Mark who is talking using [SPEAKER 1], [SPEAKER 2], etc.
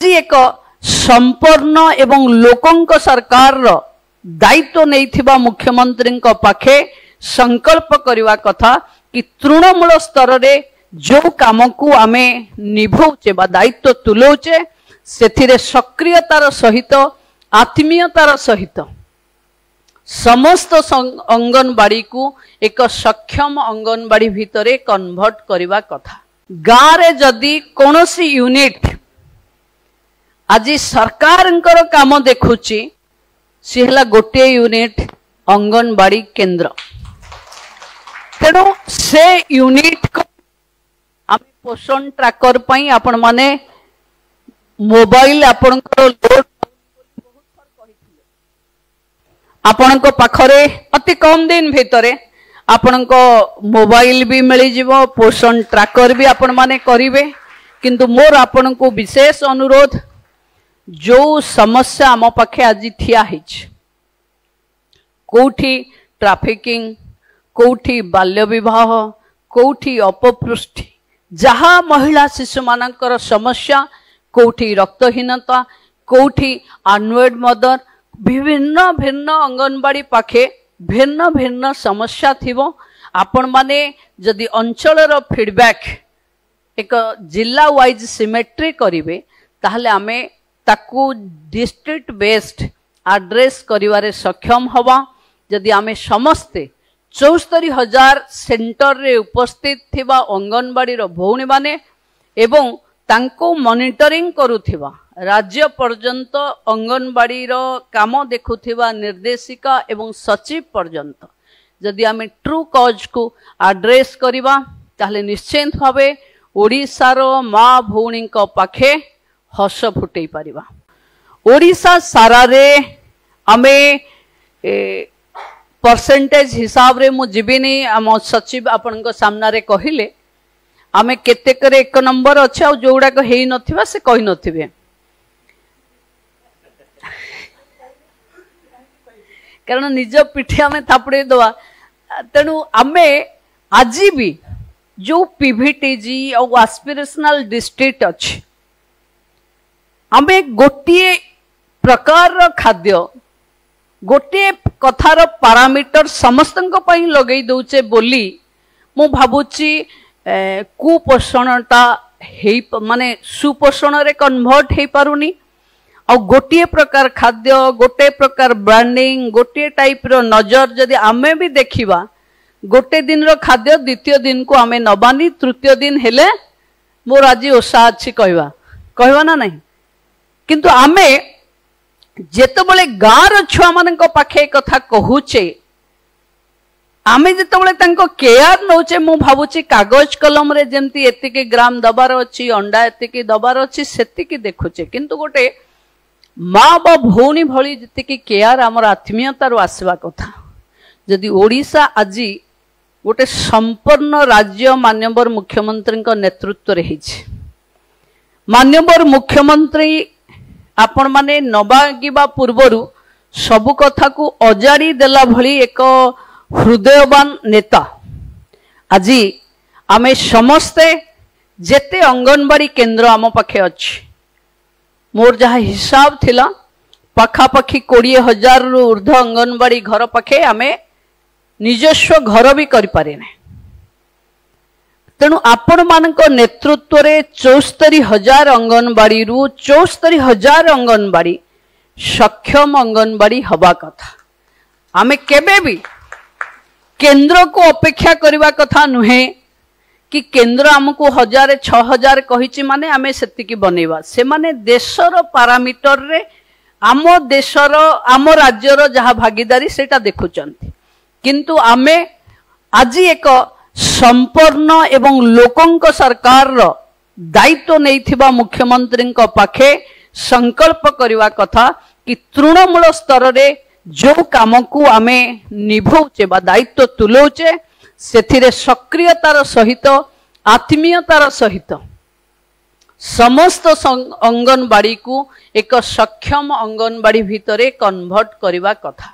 [SPEAKER 1] एक संपूर्ण एवं लोकंक सरकार दायित्व नहीं मुख्यमंत्री पाखे संकल्प करवा कथा कि तृणमूल स्तर रे जो काम को आमे निभौचे बा दायित्व तुलौचे से सक्रियतार सहित आत्मीयतार सहित समस्त अंगनवाड़ी को एक सक्षम अंगनवाड़ी भितरे कन्वर्ट करवा कथा। गाँव रे जदि कोनोसी यूनिट आज सरकार काम देखुची सी है गोटे यूनिट अंगनवाड़ी केंद्र। तेणु से यूनिट को आम पोषण ट्रैकर पई आपण माने मोबाइल आपण लोड आपण पाखरे अति कम दिन भितरे आपण मोबाइल भी मिल जिवो पोषण ट्रैकर भी आपण माने करिवे। किंतु मोर आपण को विशेष अनुरोध जो समस्या आम पाखे आज ठिया कोठी ट्राफिकिंग कोठी बाल्य विवाह कोठी अपपृष्टि जहाँ महिला शिशु मानकर समस्या कोठी रक्तहीनता कोठी अनवेड मदर विभिन्न भिन्न अंगनवाड़ी पाखे भिन्न भिन्न समस्या थिबो। आपण माने जदि अंचलर फीडबैक एक जिला वाइज सिमेट्री करिवे ताहले आमे ताकू डिस्ट्रिक्ट बेस्ड एड्रेस करिवारे सक्षम हवा। जदि आमे समस्ते 74,000 सेंटर रे उपस्थित थिबा अंगनवाड़ी रो भौणी माने एवं तांको मॉनिटरिंग करुथिबा राज्य पर्यंत अंगनवाड़ी रो काम देखुथिबा निर्देशिका एवं सचिव पर्यंत जदि आमे ट्रू कॉज को एड्रेस करिबा ताहले निश्चित भावे ओडिसा रो माँ भौणी को पाखे हस फुटई पारिबा। ओडिसा सारा रे आमे परसेंटेज हिसाब रे मु जीविनी आम सचिव आपण सामना रे कहिले आमे केतेक रे 1 नंबर अच्छे आ जोड़ा को हेई नथिबा से कहि नथिबे कारण निज पिठी आमे थापड़े दवा। तेणु आमे आज भी जो पीवीटीजी और एस्पिरेशनल डिस्ट्रिक्ट अच्छे आमे गोटे प्रकार खाद्य गोटे कथार पारामीटर समस्त लगे दौचे बोली मु भावुची कुपोषणटा माने सुपोषण रे कन्वर्ट हो पारुनी। और गोटे प्रकार खाद्य गोटे प्रकार ब्रांडिंग गोटे टाइप रो नजर जदि आमे भी देखिबा गोटे दिन रो खाद्य द्वितीय दिन को आमे नबानी तृतीय दिन हेले मोर आज ओषा अच्छी कहवा ना नहीं। किंतु आमे जेतबले गाँव छुआ मान पाखे कथा कहूचे आमे जेतबले तांको केयर नौचे मु भावुची कागज कलम रे जेमती एतिके ग्राम दबार अच्छी अंडा एतिके दबार अच्छी सेतिके देखुचे। किंतु गोटे माँ बा भौणी भली जेतिके केयर आमर आत्मीयतार आसवा कथा जदि ओडिशा आज गोटे संपूर्ण राज्य माननीय मुख्यमंत्री नेतृत्व रे हिछि। माननीय मुख्यमंत्री आपण माने नबागिबा पूर्वरु सबु कथा को अजाड़ी देला भली एक हृदयवान नेता। आज आमे समस्ते जेते अंगनवाड़ी केंद्र आम पाखे अच्छी मोर जहाँ हिसाब थिला पाखापाखि 20,000 रु ऊर्ध्व अंगनवाड़ी घर पाखे आमे निजस्व घर भी करि पारेने। तेणु आपण मानक नेतृत्व रे 74,000 अंगनवाड़ी रु 74,000 अंगनवाड़ी सक्षम अंगनवाड़ी हवा कथा। आमे केबे भी केंद्र को अपेक्षा करवा कथा नुहे कि केंद्र आमको 1,000-6,000 कहिछि माने आमे सेतिकी बनेवा। से माने देशर पारामीटर रे आम देशर आम राज्यर जहा भागीदारी सेटा देखुचंती। किंतु आमे आज एक संपूर्ण एवं लोकंक सरकार दायित्व नहीं मुख्यमंत्री पाखे संकल्प करवा कथा कि तृणमूल स्तर रे जो काम को आमे निभौचे बा दायित्व तुलौचे से सक्रियतार सहित आत्मीयतार सहित समस्त अंगनवाड़ी को एक सक्षम अंगनवाड़ी भितरे कन्वर्ट करवा कथा।